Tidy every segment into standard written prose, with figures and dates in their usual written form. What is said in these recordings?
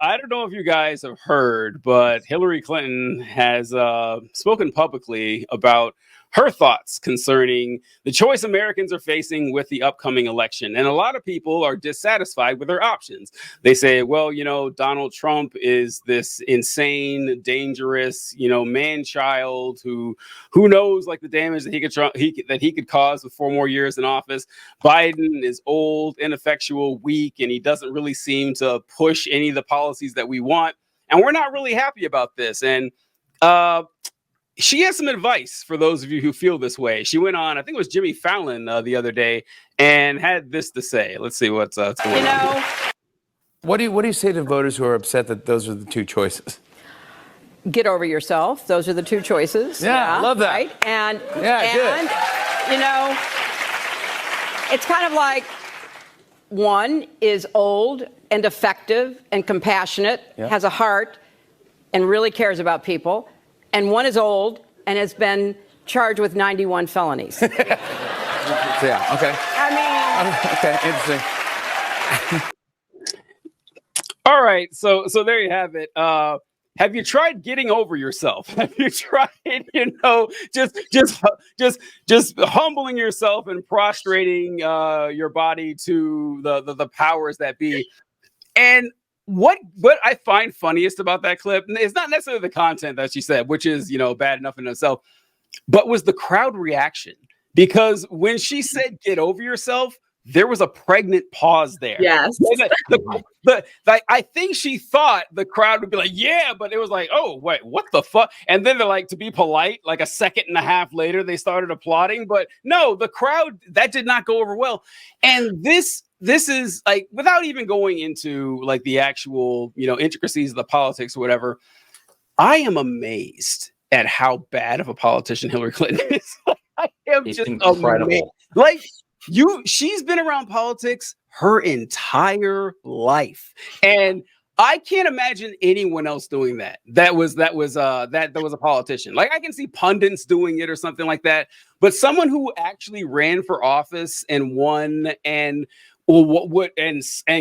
I don't know if you guys have heard, but Hillary Clinton has spoken publicly about her thoughts concerning the choice Americans are facing with the upcoming election. And a lot of people are dissatisfied with their options. They say, well, Donald Trump is this insane, dangerous, man-child who knows like the damage that he could cause with 4 more years in office. Biden is old, ineffectual, weak, and he doesn't really seem to push any of the policies that we want. And we're not really happy about this. And she has some advice for those of you who feel this way. She went on, I think it was Jimmy Fallon the other day, and had this to say. Let's see what's going on. What do you say to voters who are upset that those are the 2 choices? Get over yourself. Those are the 2 choices. Yeah, I love that. Right? And good. It's kind of like one is old and effective and compassionate, has a heart, and really cares about people. And one is old and has been charged with 91 felonies. Yeah, okay. Okay, interesting. All right, so there you have it. Have you tried getting over yourself? Have you tried, just humbling yourself and prostrating your body to the powers that be? And what I find funniest about that clip is not necessarily the content that she said, which is, bad enough in itself, but was the crowd reaction. Because when she said, get over yourself, there was a pregnant pause there. Yes. I think she thought the crowd would be like, yeah, but it was like, oh, wait, what the fuck? And then they're like, to be polite, like a second and a half later, they started applauding. But no, the crowd, that did not go over well. And this is like, without even going into like the actual, intricacies of the politics or whatever, I am amazed at how bad of a politician Hillary Clinton is. I am just incredible. Amazed. Like, she's been around politics her entire life, and I can't imagine anyone else doing that. That was a politician. Like, I can see pundits doing it or something like that, but someone who actually ran for office and won and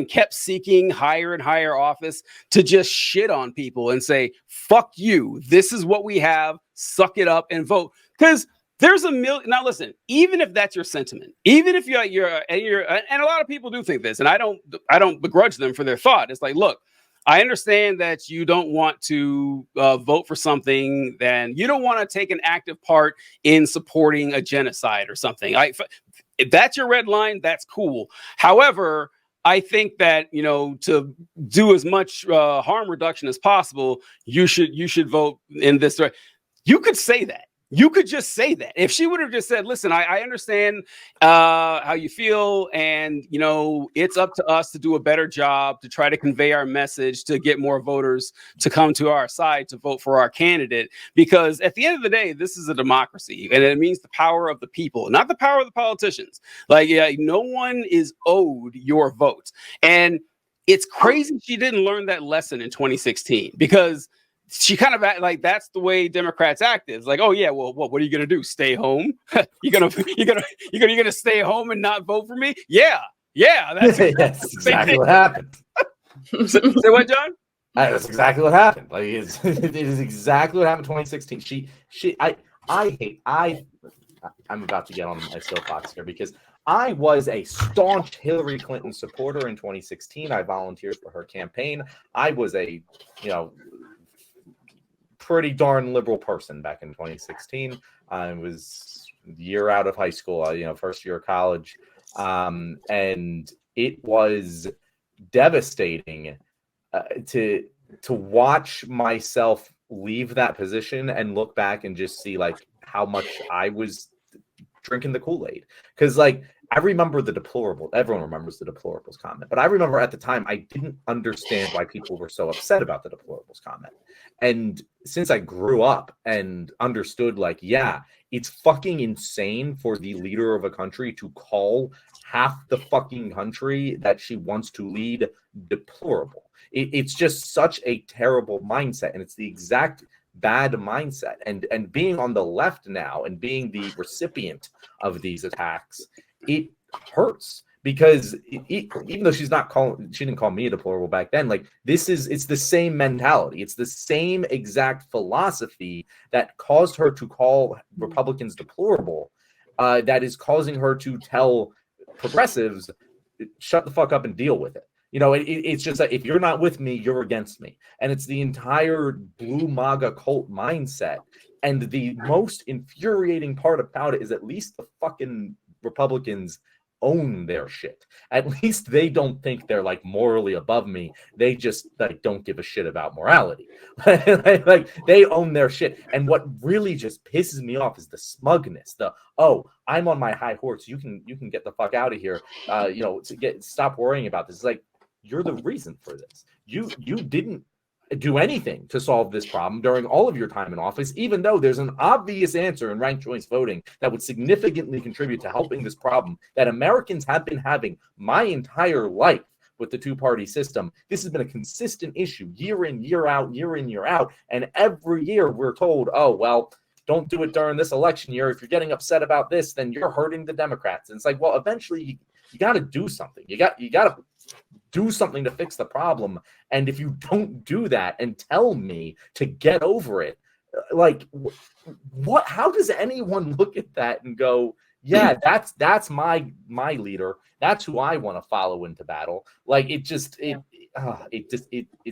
kept seeking higher and higher office to just shit on people and say, fuck you, this is what we have, suck it up and vote. Because there's a million. Now, listen, even if that's your sentiment, even if you're and a lot of people do think this, and I don't begrudge them for their thought. It's like, look, I understand that you don't want to vote for something, then you don't want to take an active part in supporting a genocide or something. If that's your red line, that's cool. However, I think that, to do as much harm reduction as possible, you should vote in this direction. You could say that. You could just say that. If she would have just said, listen, I understand how you feel, and, it's up to us to do a better job to try to convey our message, to get more voters to come to our side to vote for our candidate. Because at the end of the day, this is a democracy, and it means the power of the people, not the power of the politicians. Like, no one is owed your vote. And it's crazy she didn't learn that lesson in 2016, because she kind of act like that's the way Democrats act. Is like, oh yeah, well, what are you gonna do? Stay home? you're gonna stay home and not vote for me? Yeah. That's exactly what happened. Say what, John? That's exactly what happened. Like, it is exactly what happened in 2016. I'm about to get on my soapbox here, because I was a staunch Hillary Clinton supporter in 2016. I volunteered for her campaign. I was a, pretty darn liberal person back in 2016. I was a year out of high school, first year of college. And it was devastating to watch myself leave that position and look back and just see like how much I was drinking the Kool-Aid. Because like, I remember the deplorable. Everyone remembers the deplorables comment, but I remember at the time I didn't understand why people were so upset about the deplorables comment. And since I grew up and understood, like, yeah, it's fucking insane for the leader of a country to call half the fucking country that she wants to lead deplorable. It's just such a terrible mindset, and it's the exact bad mindset. And being on the left now and being the recipient of these attacks, it hurts, because even though she didn't call me a deplorable back then, like it's the same mentality. It's the same exact philosophy that caused her to call Republicans deplorable, that is causing her to tell progressives, shut the fuck up and deal with it. It's just that if you're not with me, you're against me. And it's the entire blue MAGA cult mindset. And the most infuriating part about it is at least the fucking Republicans own their shit. At least they don't think they're like morally above me. They just like don't give a shit about morality. Like they own their shit. And what really just pisses me off is the smugness. I'm on my high horse. You can get the fuck out of here. Stop worrying about this. It's like, you're the reason for this. You didn't do anything to solve this problem during all of your time in office, even though there's an obvious answer in ranked choice voting that would significantly contribute to helping this problem that Americans have been having my entire life with the two-party system. This has been a consistent issue year in, year out, and every year we're told, oh, well, don't do it during this election year. If you're getting upset about this, then you're hurting the Democrats. And it's like, well, eventually you got to do something. You got to do something to fix the problem. And if you don't do that and tell me to get over it, like, what? How does anyone look at that and go, yeah, that's my leader. That's who I want to follow into battle. Like, it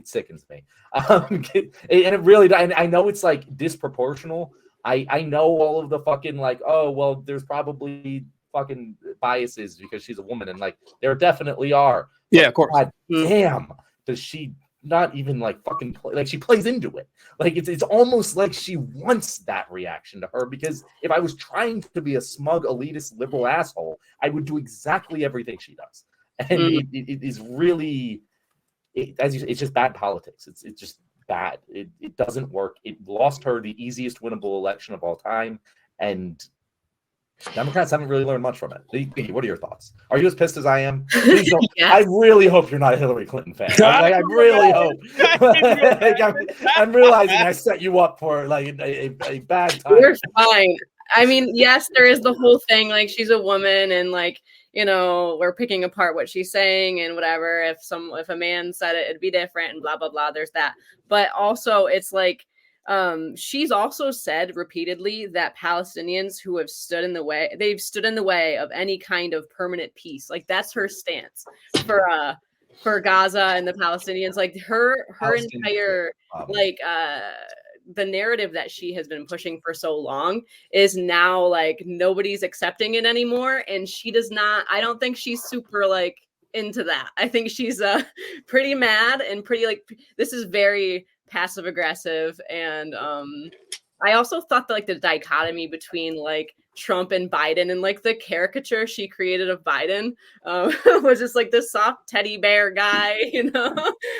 sickens me. And it really, and I know it's like disproportional. I know all of the fucking like, oh, well, there's probably fucking biases because she's a woman, and like there definitely are. Yeah, of course. God damn, does she not even like fucking play? Like, she plays into it. Like it's almost like she wants that reaction to her, because if I was trying to be a smug, elitist, liberal asshole, I would do exactly everything she does. And it is really, it's just bad politics. It's just bad. It doesn't work. It lost her the easiest winnable election of all time, and Democrats haven't really learned much from it. Vicky, what are your thoughts? Are you as pissed as I am? Please don't. Yes. I really hope you're not a Hillary Clinton fan. I really hope. I'm realizing I set you up for like a bad time. You're fine. I mean, yes, there is the whole thing, like, she's a woman, and like, we're picking apart what she's saying and whatever. If a man said it, it'd be different and blah, blah, blah. There's that. But also it's like, she's also said repeatedly that Palestinians who have stood in the way of any kind of permanent peace. Like, that's her stance for Gaza and the Palestinians. Like, her entire the narrative that she has been pushing for so long is now like nobody's accepting it anymore, and I don't think she's super like into that. I think she's pretty mad and pretty like, this is very passive aggressive. And I also thought that like the dichotomy between like Trump and Biden, and like the caricature she created of Biden was just like this soft teddy bear guy,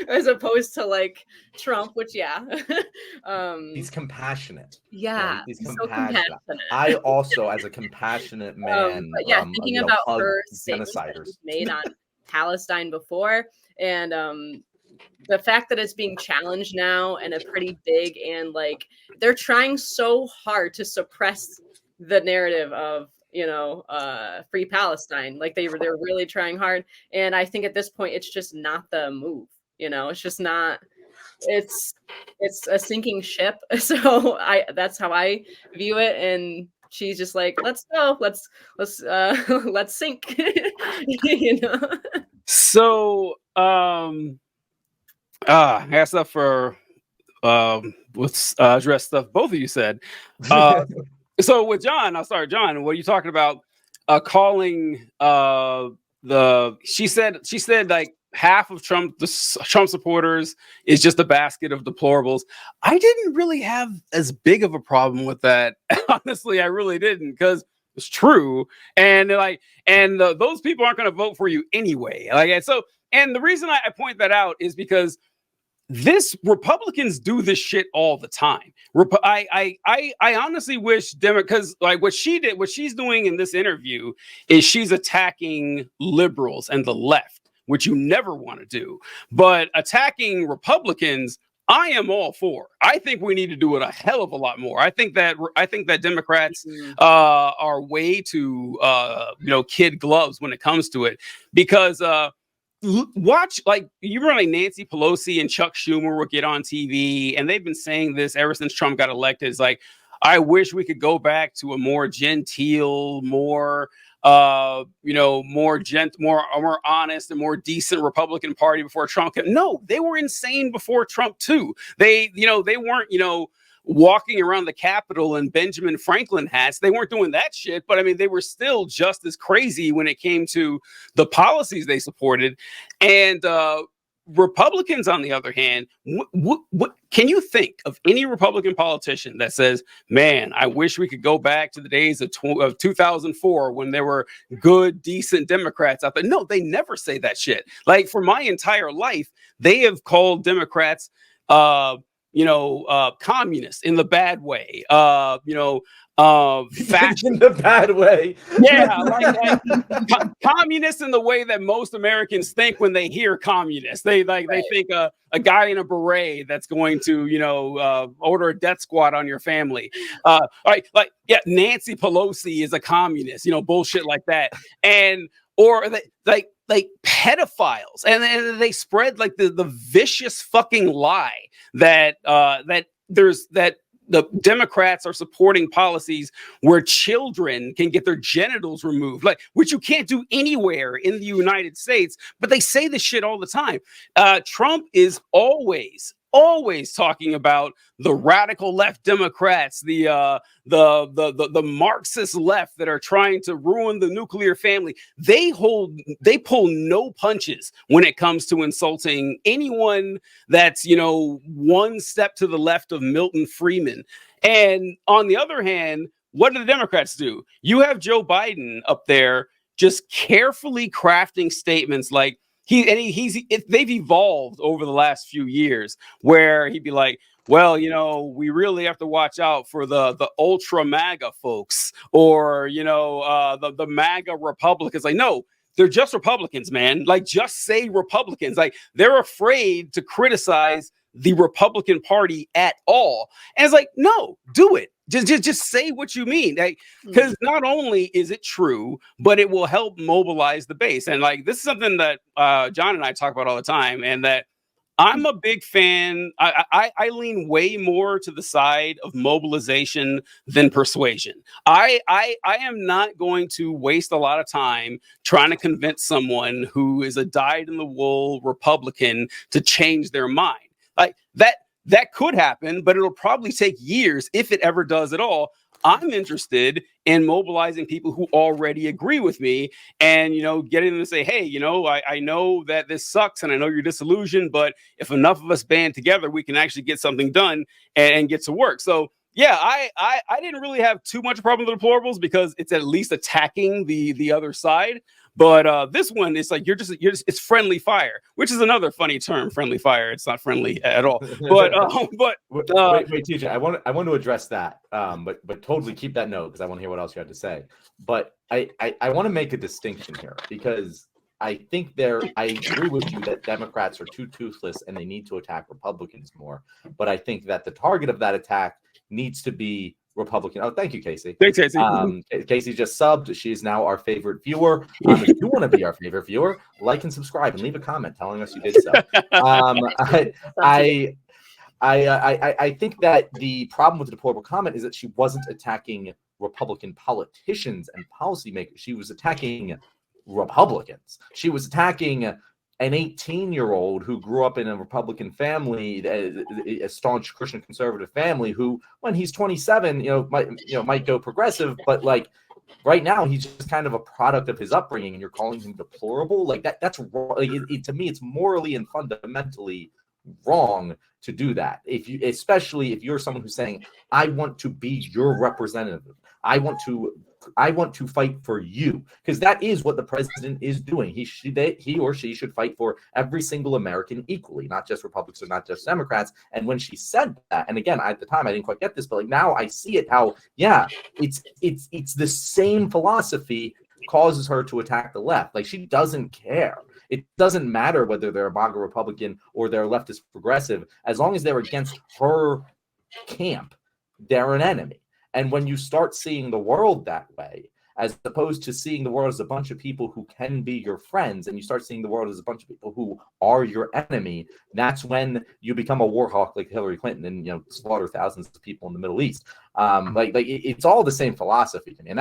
as opposed to like Trump, which he's compassionate. Yeah, he's so compassionate. I also, as a compassionate man, thinking about her genociders made on Palestine before, and the fact that it's being challenged now and a pretty big, and like they're trying so hard to suppress the narrative of free Palestine. Like they're really trying hard, and I think at this point it's just not the move. It's just not. It's a sinking ship. So that's how I view it. And she's just like, let's go, let's sink. So I got stuff for let's address stuff both of you said. So with John, I'll start. John, what are you talking about? Calling she said like half of Trump supporters is just a basket of deplorables. I didn't really have as big of a problem with that. Honestly, I really didn't, because it's true. And those people aren't going to vote for you anyway. And the reason I point that out is because Republicans do this shit all the time. I honestly wish because like what she's doing in this interview is she's attacking liberals and the left, which you never want to do. But attacking Republicans, I am all for. I think we need to do it a hell of a lot more. I think that Democrats are way too kid gloves when it comes to it, because watch, like, you remember, like, Nancy Pelosi and Chuck Schumer would get on TV, and they've been saying this ever since Trump got elected. It's like, I wish we could go back to a more genteel, more more honest and more decent Republican Party before Trump came. No, they were insane before Trump too. They weren't, walking around the Capitol in Benjamin Franklin hats. They weren't doing that shit, but I mean, they were still just as crazy when it came to the policies they supported. And Republicans, on the other hand, what can you think of any Republican politician that says, man, I wish we could go back to the days of 2004 when there were good, decent Democrats out there? No, they never say that shit. Like, for my entire life, they have called Democrats communist in the bad way, fascist in the bad way. Yeah, like communist in the way that most Americans think when they hear communist. They think a guy in a beret that's going to, order a death squad on your family. Nancy Pelosi is a communist, bullshit like that. Or like pedophiles, and they spread like the vicious fucking lie that the Democrats are supporting policies where children can get their genitals removed, like, which you can't do anywhere in the United States. But they say this shit all the time. Trump is always talking about the radical left Democrats, the Marxist left that are trying to ruin the nuclear family. They pull no punches when it comes to insulting anyone that's, one step to the left of Milton Friedman. And on the other hand, what do the Democrats do? You have Joe Biden up there just carefully crafting statements like, they've evolved over the last few years, where he'd be like, well, we really have to watch out for the ultra MAGA folks, or, the MAGA Republicans. Like, no, they're just Republicans, man. Like, just say Republicans. Like, they're afraid to criticize the Republican Party at all. And it's like, no, do it. Just say what you mean, because not only is it true, but it will help mobilize the base. And like, this is something that John and I talk about all the time, and that I'm a big fan. I lean way more to the side of mobilization than persuasion. I am not going to waste a lot of time trying to convince someone who is a dyed-in-the-wool Republican to change their mind. Like, that could happen, but it'll probably take years, if it ever does at all. I'm interested in mobilizing people who already agree with me, and, getting them to say, hey, I know that this sucks, and I know you're disillusioned, but if enough of us band together, we can actually get something done and get to work. So yeah, I didn't really have too much problem with the deplorables, because it's at least attacking the other side. But this one is like, you're just it's friendly fire, which is another funny term, friendly fire. It's not friendly at all. But wait, TJ, I want to address that. But totally keep that note, because I want to hear what else you had to say. But I want to make a distinction here, because I think I agree with you that Democrats are too toothless and they need to attack Republicans more. But I think that the target of that attack needs to be Republican. Oh, thank you, Casey. Thanks, Casey. Casey just subbed. She's now our favorite viewer. If you want to be our favorite viewer, like and subscribe and leave a comment telling us you did so. I think that the problem with the deplorable comment is that she wasn't attacking Republican politicians and policymakers. She was attacking Republicans. She was attacking an 18-year-old who grew up in a Republican family, a staunch Christian conservative family, who, when he's 27, might go progressive, but like right now he's just kind of a product of his upbringing, and you're calling him deplorable. Like that's wrong. Like, to me, it's morally and fundamentally wrong to do that. Especially if you're someone who's saying, I want to be your representative. I want to fight for you, because that is what the president is doing. He or she should fight for every single American equally, not just Republicans or not just Democrats. And when she said that, and again, at the time I didn't quite get this, but like now I see it, how it's the same philosophy causes her to attack the left. Like, she doesn't care It doesn't matter whether they're a MAGA Republican or they're leftist progressive. As long as they're against her camp, they're an enemy. And when you start seeing the world that way, as opposed to seeing the world as a bunch of people who can be your friends, and you start seeing the world as a bunch of people who are your enemy, that's when you become a war hawk like Hillary Clinton and, you know, slaughter thousands of people in the Middle East. It's all the same philosophy to me. And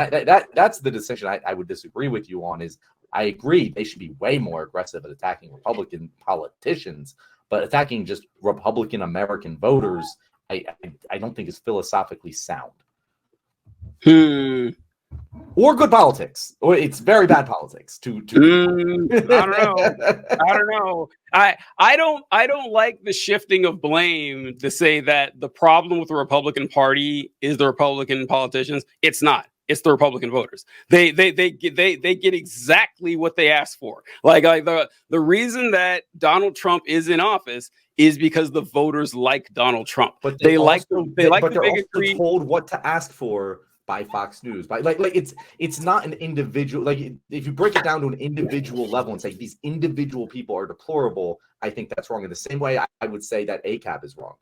that's the decision I would disagree with you on. Is I agree they should be way more aggressive at attacking Republican politicians, but attacking just Republican American voters, I don't think is philosophically sound. Or good politics, or it's very bad politics. I don't know. I don't like the shifting of blame to say that the problem with the Republican Party is the Republican politicians. It's not. It's the Republican voters. They get exactly what they asked for. Like the reason that Donald Trump is in office is because the voters like Donald Trump. But they're also told what to ask for by Fox News. By like it's not an individual. Like if you break it down to an individual level and say these individual people are deplorable, I think that's wrong. In the same way, I would say that ACAB is wrong.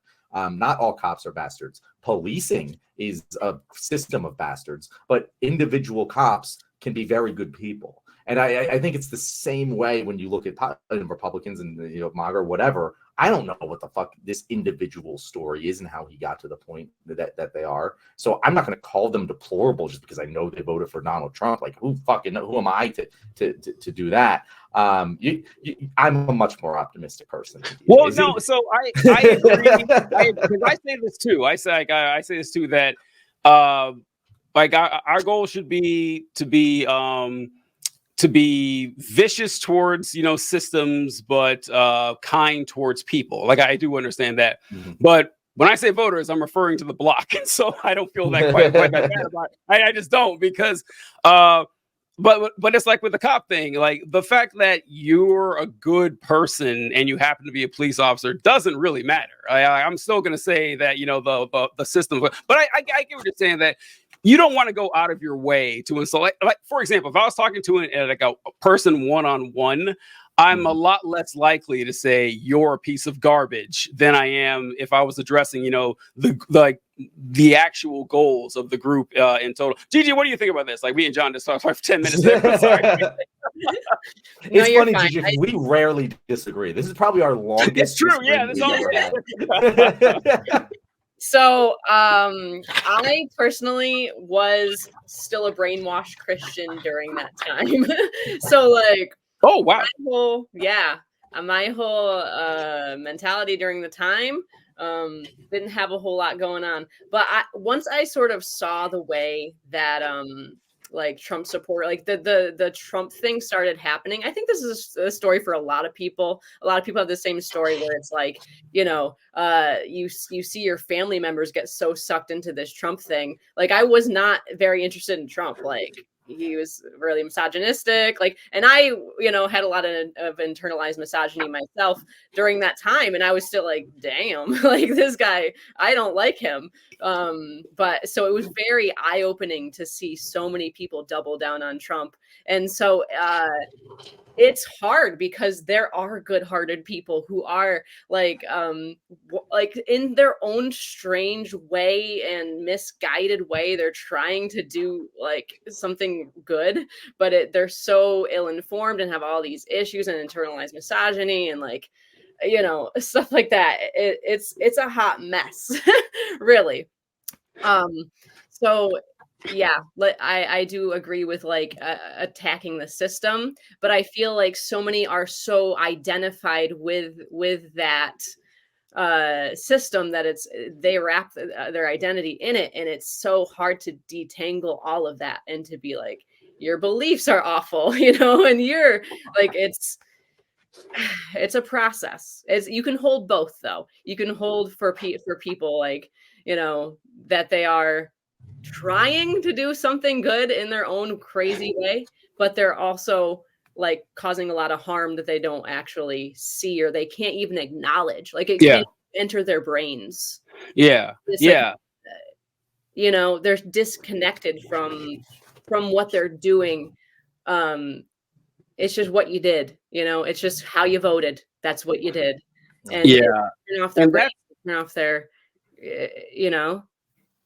Not all cops are bastards. Policing is a system of bastards, but individual cops can be very good people. And I think it's the same way when you look at Republicans and, you know, MAGA or whatever. I don't know what the fuck this individual story is and how he got to the point that they are. So I'm not going to call them deplorable just because I know they voted for Donald Trump. Like who am I to do that? I'm a much more optimistic person. Well, no, so I agree. Because I say this too. I say this too that our goal should be to be vicious towards, you know, systems, but kind towards people. Like I do understand that, but when I say voters, I'm referring to the block, and so I don't feel that quite that bad about it. I just don't because. But it's like with the cop thing, like the fact that you're a good person and you happen to be a police officer doesn't really matter. I'm still going to say that, you know, the system, but I get what you're saying, that you don't want to go out of your way to insult. Like for example, if I was talking to a person one-on-one, I'm a lot less likely to say you're a piece of garbage than I am if I was addressing, you know, the actual goals of the group in total. Gigi, what do you think about this? Like me and John just talked for 10 minutes there. It's funny, Gigi, we rarely disagree. This is probably our longest. It's true, yeah. This So I personally was still a brainwashed Christian during that time. So like, oh wow, my whole mentality during the time didn't have a whole lot going on. But once I sort of saw the way that like Trump support, like the Trump thing started happening. I think this is a story for a lot of people. A lot of people have the same story where it's like, you know, you see your family members get so sucked into this Trump thing. Like I was not very interested in Trump. Like he was really misogynistic, like, and I, you know, had a lot of internalized misogyny myself during that time. And I was still like, damn, like this guy, I don't like him. But so it was very eye-opening to see so many people double down on Trump. And so it's hard because there are good-hearted people who are like in their own strange way and misguided way, they're trying to do like something good, but they're so ill-informed and have all these issues and internalized misogyny and like, you know, stuff like that. It's a hot mess, really. So yeah, I do agree with like attacking the system, but I feel like so many are so identified with that system that they wrap their identity in it, and it's so hard to detangle all of that and to be like, your beliefs are awful, you know, and you're like, it's a process. You can hold both though. You can hold for people like, you know, that they are trying to do something good in their own crazy way, but they're also like causing a lot of harm that they don't actually see or they can't even acknowledge. Like it can't enter their brains. Yeah. It's like, you know, they're disconnected from what they're doing. It's just what you did, It's just how you voted. That's what you did. And Yeah. turn off their brain, turn off their,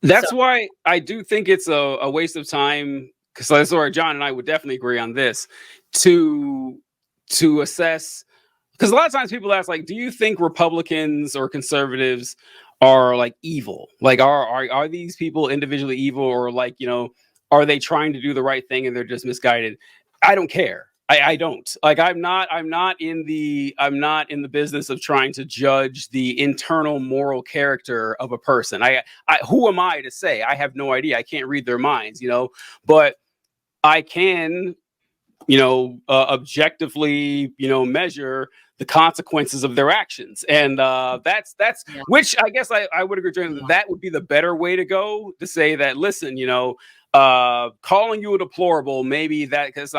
That's So- why I do think it's a waste of time, because that's where John and I would definitely agree on this, to assess, because a lot of times people ask, like, do you think Republicans or conservatives are like evil? Like, are these people individually evil, or like, are they trying to do the right thing and they're just misguided? I don't care. I don't like. I'm not in the business of trying to judge the internal moral character of a person. I who am I to say? I have no idea. I can't read their minds, but I can, objectively, measure the consequences of their actions. And that's which I guess I would agree with, that would be the better way to go, to say that, listen, calling you a deplorable, maybe that, because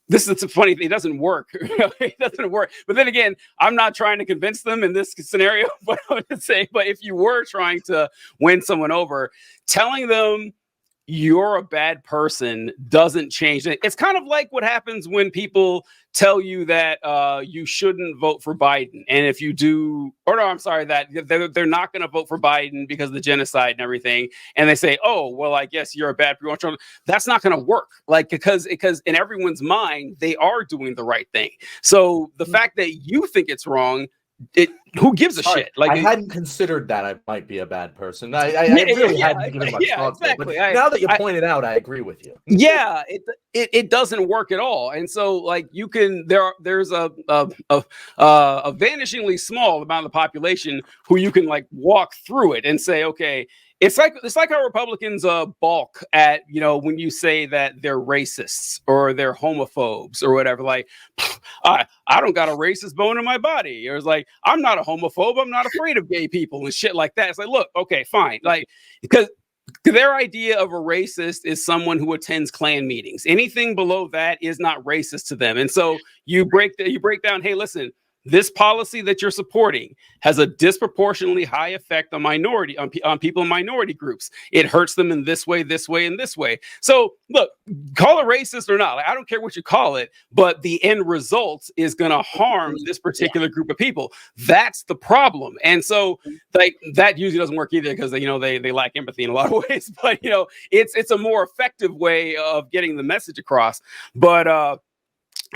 this is a funny thing. It doesn't work. It doesn't work. But then again, I'm not trying to convince them in this scenario, but I would say, but if you were trying to win someone over, telling them you're a bad person doesn't change it. It's kind of like what happens when people tell you that you shouldn't vote for Biden. And if you do, or no, I'm sorry, that they're not going to vote for Biden because of the genocide and everything. And they say, oh, well, I guess you're a bad person. That's not going to work. Like, because in everyone's mind, they are doing the right thing. So the fact that you think it's wrong, who gives a shit? Like, I hadn't considered that I might be a bad person. I really hadn't given much thought to it. But now that you pointed out, I agree with you. Yeah, it doesn't work at all. And so, like, you can there's a vanishingly small amount of the population who you can, like, walk through it and say, okay, it's like how Republicans balk at, when you say that they're racists or they're homophobes or whatever. Like, I don't got a racist bone in my body. Or it's like, I'm not a homophobe. I'm not afraid of gay people and shit like that. It's like, look, okay, fine. Like, because their idea of a racist is someone who attends Klan meetings. Anything below that is not racist to them. And so you break down, hey, listen, this policy that you're supporting has a disproportionately high effect on people in minority groups. It hurts them in this way, and this way. So look, call it racist or not, like, I don't care what you call it, but the end result is going to harm this particular group of people. That's the problem. And so, like, that usually doesn't work either, because they lack empathy in a lot of ways. But it's a more effective way of getting the message across. But I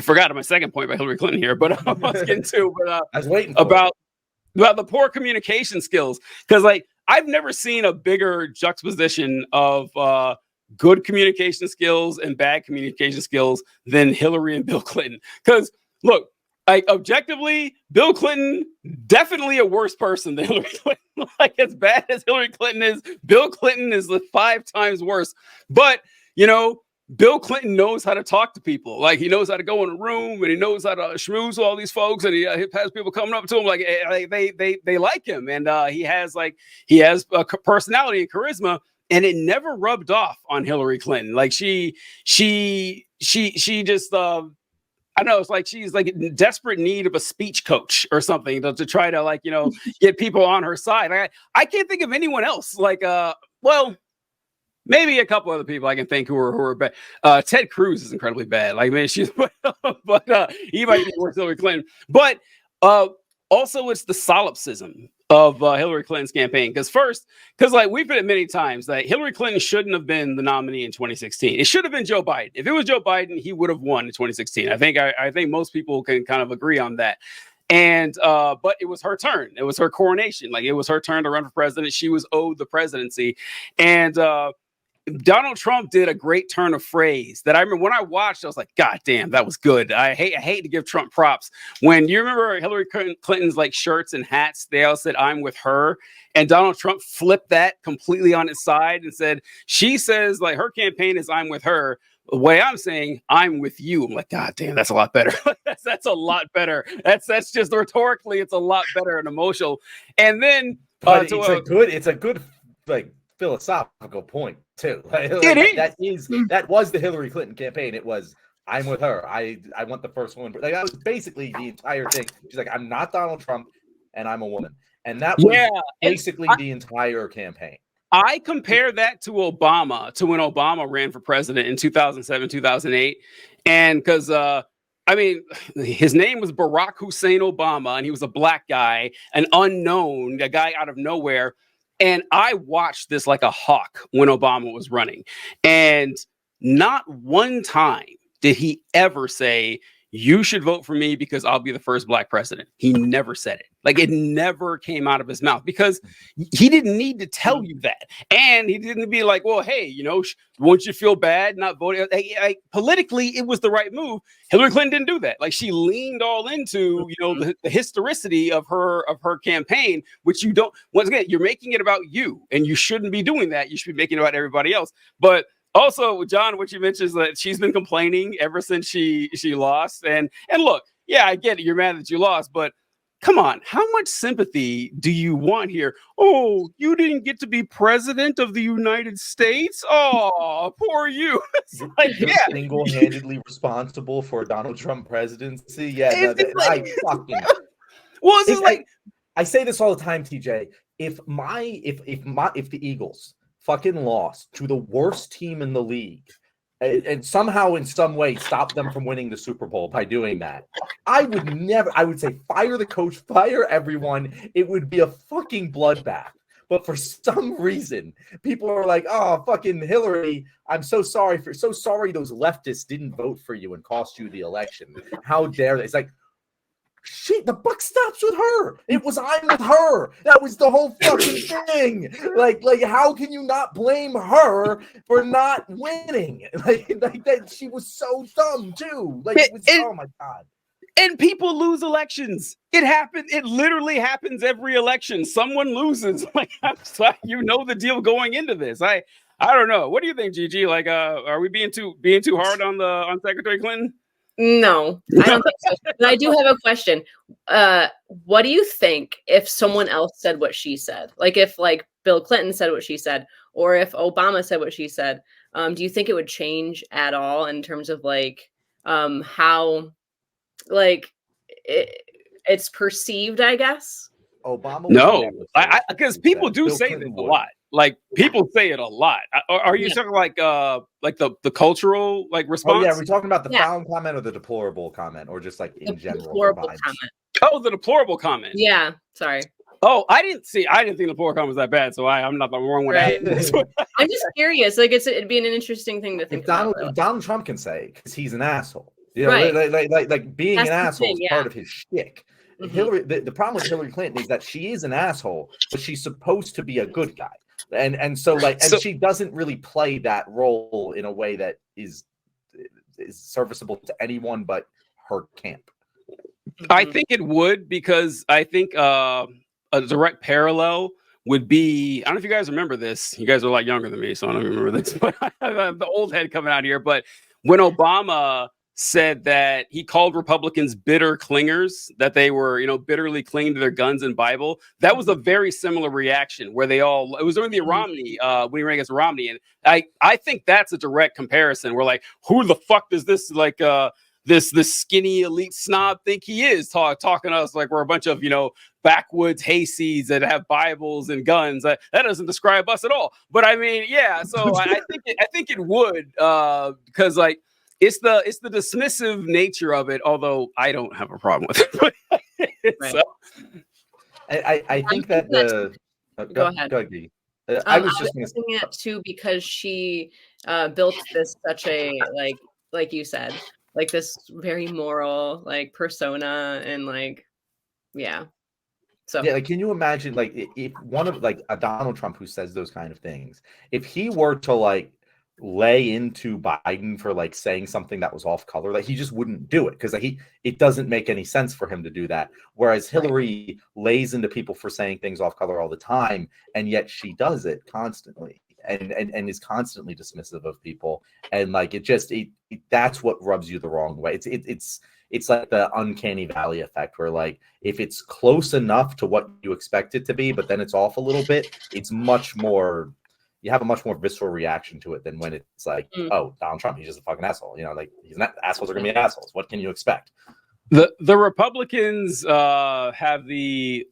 forgot my second point about Hillary Clinton here, but I was getting to, I was waiting about the poor communication skills, because, like, I've never seen a bigger juxtaposition of good communication skills and bad communication skills than Hillary and Bill Clinton. Because look, like, objectively, Bill Clinton definitely a worse person than Hillary Clinton. Like, as bad as Hillary Clinton is, Bill Clinton is 5 times worse. But Bill Clinton knows how to talk to people. Like, he knows how to go in a room, and he knows how to schmooze with all these folks, and he has people coming up to him like they like him, and he has a personality and charisma, and it never rubbed off on Hillary Clinton. Like, she just I don't know. It's like she's like in desperate need of a speech coach or something to try to get people on her side. I can't think of anyone else. Like, well, maybe a couple other people I can think who are bad. Ted Cruz is incredibly bad. Like, man, but he might be worse than Hillary Clinton. But also, it's the solipsism of Hillary Clinton's campaign. Because like, we've been many times that Hillary Clinton shouldn't have been the nominee in 2016. It should have been Joe Biden. If it was Joe Biden, he would have won in 2016. I think most people can kind of agree on that. And but it was her turn. It was her coronation. Like, it was her turn to run for president. She was owed the presidency. And Donald Trump did a great turn of phrase that I remember when I watched. I was like, God damn, that was good. I hate to give Trump props. When you remember Hillary Clinton's like shirts and hats, they all said, "I'm with her." And Donald Trump flipped that completely on its side and said, she says, like, her campaign is "I'm with her." The way I'm saying, "I'm with you." I'm like, God damn, that's a lot better. that's a lot better. That's just rhetorically, it's a lot better and emotional. And then it's a good like philosophical point too. That was the Hillary Clinton campaign. It was, "I'm with her. I want the first woman." Like, that was basically the entire thing. She's like, "I'm not Donald Trump, and I'm a woman," and that was basically the entire campaign. I compare that to Obama, to when Obama ran for president in 2007, 2008, and because I mean, his name was Barack Hussein Obama, and he was a black guy, an unknown, a guy out of nowhere. And I watched this like a hawk when Obama was running. And not one time did he ever say, you should vote for me because I'll be the first black president. He never said it. Like, it never came out of his mouth because he didn't need to tell you that. And he didn't be like, well, hey, won't you feel bad not voting? Politically, it was the right move. Hillary Clinton didn't do that. Like, she leaned all into, the historicity of her campaign, which you don't, once again, you're making it about you, and you shouldn't be doing that. You should be making it about everybody else. But also, John, what you mentioned is that she's been complaining ever since she lost. And look, yeah, I get it. You're mad that you lost, but come on, how much sympathy do you want here? Oh, you didn't get to be president of the United States? Oh, poor you. It's like, You're single-handedly responsible for Donald Trump presidency. Yeah, I fucking. Well, this is like, I say this all the time, TJ. If the Eagles fucking lost to the worst team in the league and somehow in some way stop them from winning the Super Bowl by doing that, I would say fire the coach, fire everyone. It would be a fucking bloodbath. But for some reason, people are like, oh, fucking Hillary, I'm so sorry those leftists didn't vote for you and cost you the election. How dare they? It's like, shit, the buck stops with her. I'm with her. That was the whole fucking thing. Like, how can you not blame her for not winning? Like that, she was so dumb too. Oh my God. And people lose elections. It happens. It literally happens every election. Someone loses. Like, I'm sorry, the deal going into this. I don't know. What do you think, Gigi? Like, are we being too hard on Secretary Clinton? No, I don't think so. But I do have a question. What do you think if someone else said what she said? Like, if Bill Clinton said what she said, or if Obama said what she said, do you think it would change at all in terms of how it's perceived, I guess? Obama. No, because people do say this a lot. Like, people say it a lot. Are you talking like the cultural response? Oh yeah, are we talking about the Fallon comment or the deplorable comment, or just in general? Deplorable comment. Oh, the deplorable comment. Yeah, sorry. Oh, I didn't think the deplorable comment was that bad, so I'm not the wrong one. Right. I'm just curious. It'd be an interesting thing to think about. Donald Trump can say, because he's an asshole. Right. Like being That's an asshole is yeah. part of his shtick. Mm-hmm. Hillary, the problem with Hillary Clinton is that she is an asshole, but she's supposed to be a good guy, and so she doesn't really play that role in a way that is serviceable to anyone but her camp. I think it would, because I think a direct parallel would be, I don't know if you guys remember this. You guys are a lot younger than me, so I don't remember this. But the old head coming out here. But when Obama said that he called Republicans bitter clingers, that they were, bitterly clinging to their guns and Bible, that was a very similar reaction where it was during the Romney, when he ran against Romney. And I think that's a direct comparison. We're like, who the fuck does this, this skinny elite snob think he is talking to us like we're a bunch of, backwoods hayseeds that have Bibles and guns? That doesn't describe us at all. But I mean, yeah, so I think it would, because it's the dismissive nature of it, although I don't have a problem with it. Right. So. I think that go ahead. Go ahead. I was just thinking it too, because she built this such a like you said, this very moral persona, and yeah. So yeah, can you imagine if one of a Donald Trump who says those kind of things, if he were to lay into Biden for saying something that was off color, he just wouldn't do it, because it doesn't make any sense for him to do that. Whereas Hillary lays into people for saying things off color all the time, and yet she does it constantly and is constantly dismissive of people, and that's what rubs you the wrong way. It's like the uncanny valley effect, where if it's close enough to what you expect it to be, but then it's off a little bit, it's much more. You have a much more visceral reaction to it than when it's oh, Donald Trump, he's just a fucking asshole. Assholes are gonna be assholes. What can you expect? The Republicans have the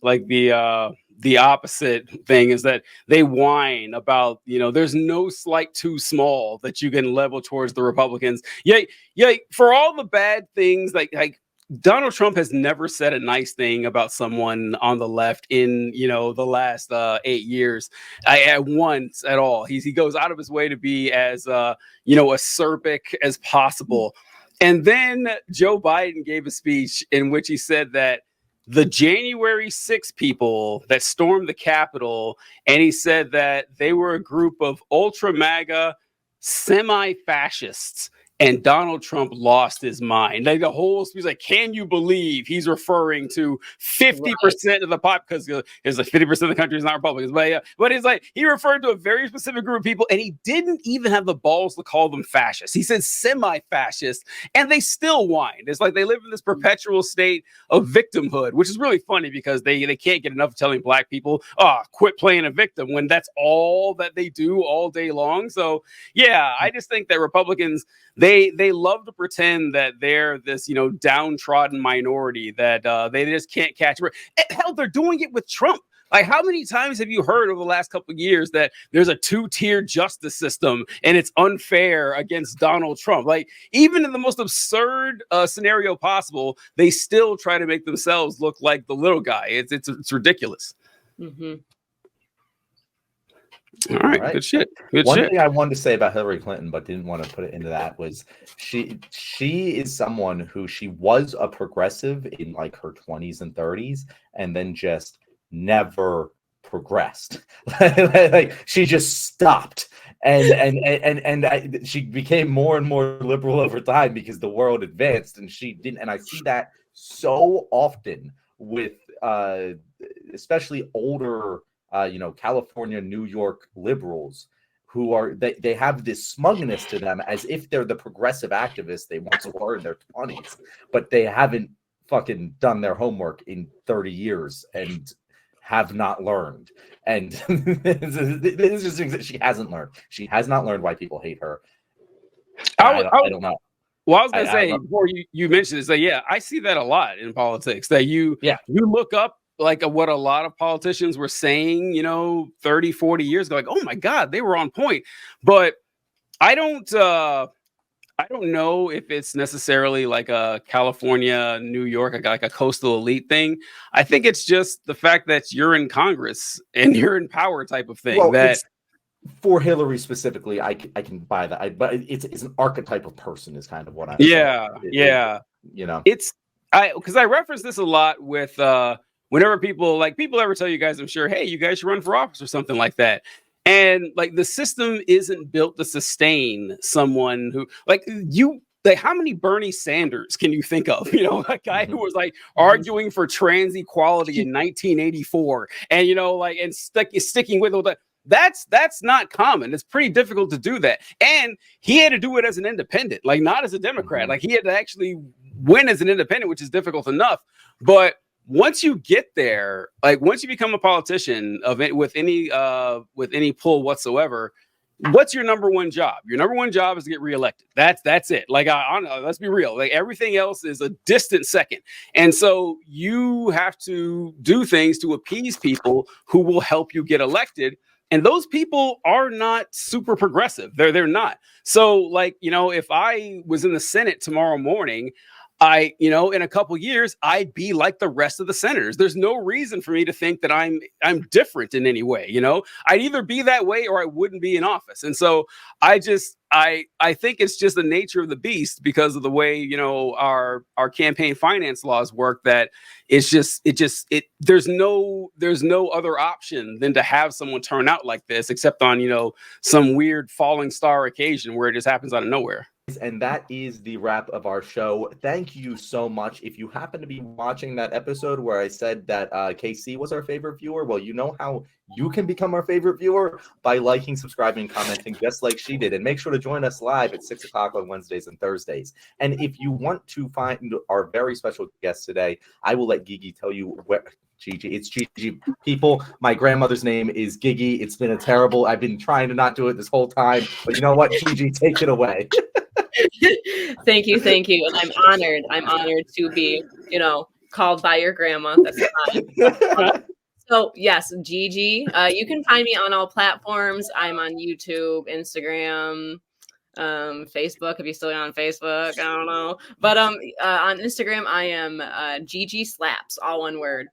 the opposite thing is that they whine about, there's no slight too small that you can level towards the Republicans. Yeah, for all the bad things, like Donald Trump has never said a nice thing about someone on the left in, the last 8 years, at once at all. He goes out of his way to be as, acerbic as possible. And then Joe Biden gave a speech in which he said that the January 6 people that stormed the Capitol, and he said that they were a group of ultra MAGA semi-fascists. And Donald Trump lost his mind. Like the whole speech, like, can you believe he's referring to 50% of the pop? Because there's like 50% of the country is not Republicans, but it's like he referred to a very specific group of people, and he didn't even have the balls to call them fascists. He said semi-fascist, and they still whined. It's like they live in this perpetual state of victimhood, which is really funny because they can't get enough of telling black people, quit playing a victim, when that's all that they do all day long. So yeah, I just think that Republicans, they love to pretend that they're this, downtrodden minority that they just can't catch. Hell, they're doing it with Trump. Like, how many times have you heard over the last couple of years that there's a 2-tier justice system and it's unfair against Donald Trump? Like, even in the most absurd scenario possible, they still try to make themselves look like the little guy. It's ridiculous. Mm-hmm. All right, good shit. One thing I wanted to say about Hillary Clinton, but didn't want to put it into that, was she is someone who, she was a progressive in like her 20s and 30s, and then just never progressed. Like she just stopped, and she became more and more liberal over time because the world advanced, and she didn't. And I see that so often with especially older California, New York liberals, who are they have this smugness to them as if they're the progressive activists they once were in their 20s, but they haven't fucking done their homework in 30 years and have not learned. And this is things that she hasn't learned. She has not learned why people hate her. I don't know. Well, I was gonna say before you mentioned this, that yeah, I see that a lot in politics. That you look up like what a lot of politicians were saying, 30, 40 years ago, like, oh my God, they were on point. But I don't know if it's necessarily like a California, New York, like a coastal elite thing. I think it's just the fact that you're in Congress and you're in power type of thing. Well, for Hillary specifically, I can buy that. But it's an archetype of person is kind of what I'm saying. Because I reference this a lot with whenever people ever tell you guys, I'm sure, hey, you guys should run for office or something like that. And like the system isn't built to sustain someone who how many Bernie Sanders can you think of? A guy who was arguing for trans equality in 1984 and, and sticking with it. That's not common. It's pretty difficult to do that. And he had to do it as an independent, not as a Democrat. Like he had to actually win as an independent, which is difficult enough. But once you get there, once you become a politician with any pull whatsoever, what's your number one job? Your number one job is to get reelected. That's it. Let's be real. Everything else is a distant second. And so you have to do things to appease people who will help you get elected. And those people are not super progressive. They're not. So if I was in the Senate tomorrow morning, in a couple years, I'd be like the rest of the senators. There's no reason for me to think that I'm different in any way. I'd either be that way or I wouldn't be in office. And so I think it's just the nature of the beast because of the way, our campaign finance laws work, that there's no other option than to have someone turn out like this, except on, some weird falling star occasion where it just happens out of nowhere. And that is the wrap of our show. Thank you so much. If you happen to be watching that episode where I said that KC was our favorite viewer, well, you know how you can become our favorite viewer by liking, subscribing, commenting, just like she did. And make sure to join us live at 6 o'clock on Wednesdays and Thursdays. And if you want to find our very special guest today, I will let Gigi tell you where. Gigi, it's Gigi. People, my grandmother's name is Gigi. It's been I've been trying to not do it this whole time, but you know what, Gigi, take it away. Thank you. And I'm honored to be, called by your grandma. That's fine. So yes, Gigi. You can find me on all platforms. I'm on YouTube, Instagram, Facebook. If you're still on Facebook, I don't know. But on Instagram, I am Gigi Slaps, all one word.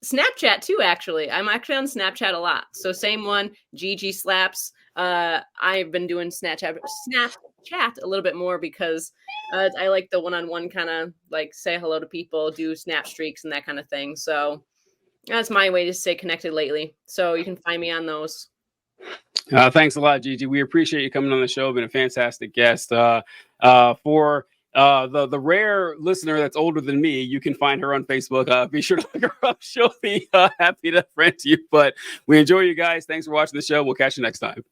Snapchat too, actually. I'm actually on Snapchat a lot. So same one, Gigi Slaps. I've been doing Snapchat a little bit more because I like the one-on-one kind of like say hello to people, do snap streaks and that kind of thing. So that's my way to stay connected lately. So you can find me on those. Thanks a lot, Gigi. We appreciate you coming on the show. Been a fantastic guest. For the rare listener that's older than me, you can find her on Facebook. Be sure to look her up. She'll be happy to friend you. But we enjoy you guys. Thanks for watching the show. We'll catch you next time.